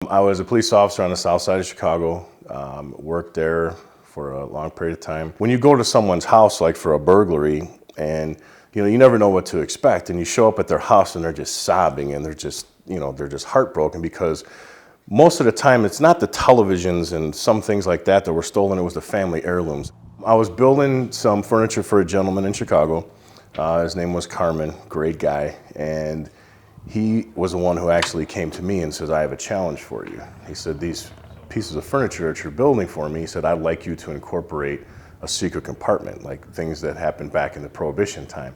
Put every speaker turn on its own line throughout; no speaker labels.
I was a police officer on the south side of Chicago, worked there for a long period of time. When you go to someone's house, like for a burglary, and you never know what to expect, and you show up at their house and they're just sobbing and they're just heartbroken because most of the time it's not the televisions and some things like that that were stolen, it was the family heirlooms. I was building some furniture for a gentleman in Chicago. His name was Carmen, great guy, and he was the one who actually came to me and says, I have a challenge for you. He said, these pieces of furniture that you're building for me, he said, I'd like you to incorporate a secret compartment, like things that happened back in the Prohibition time.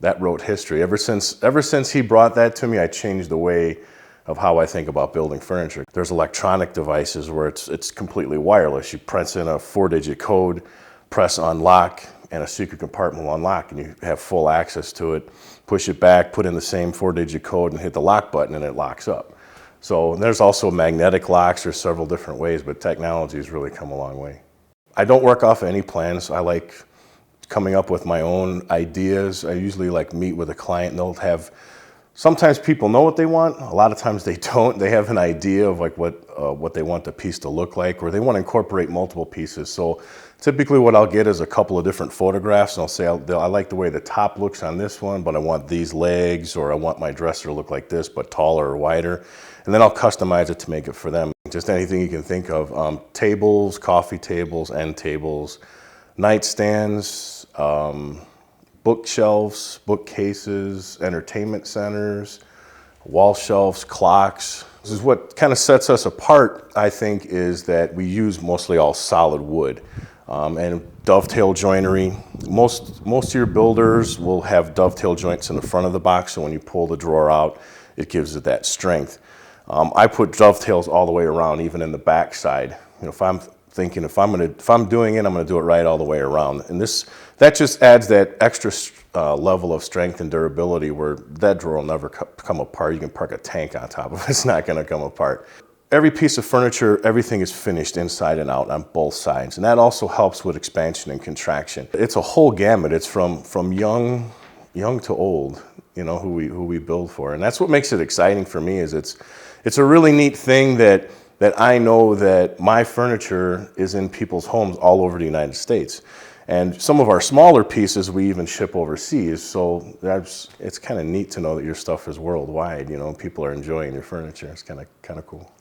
That wrote history. Ever since he brought that to me, I changed the way of how I think about building furniture. There's electronic devices where it's completely wireless. You press in a 4-digit code, press unlock, and a secret compartment will unlock, and you have full access to it. Push it back, put in the same 4-digit code, and hit the lock button, and it locks up. So there's also magnetic locks. There's several different ways, but technology has really come a long way. I don't work off any plans. I like coming up with my own ideas. I usually meet with a client, and they'll have, sometimes people know what they want. A lot of times they don't. They have an idea of what they want the piece to look like, or they want to incorporate multiple pieces. So typically what I'll get is a couple of different photographs, and I'll say, I like the way the top looks on this one, but I want these legs, or I want my dresser to look like this, but taller or wider. And then I'll customize it to make it for them. Just anything you can think of. Tables, coffee tables, end tables, nightstands, bookshelves, bookcases, entertainment centers, wall shelves, clocks. This is what kind of sets us apart, I think, is that we use mostly all solid wood. And dovetail joinery. Most of your builders will have dovetail joints in the front of the box, so when you pull the drawer out, it gives it that strength. I put dovetails all the way around, even in the back side. If I'm doing it, I'm gonna do it right all the way around. And that just adds that extra level of strength and durability where that drawer will never come apart. You can park a tank on top of it, it's not gonna come apart. Every piece of furniture, everything is finished inside and out on both sides. And that also helps with expansion and contraction. It's a whole gamut. It's from young to old, who we build for. And that's what makes it exciting for me, is it's a really neat thing that I know that my furniture is in people's homes all over the United States. And some of our smaller pieces we even ship overseas, so it's kind of neat to know that your stuff is worldwide. People are enjoying your furniture. It's kind of cool.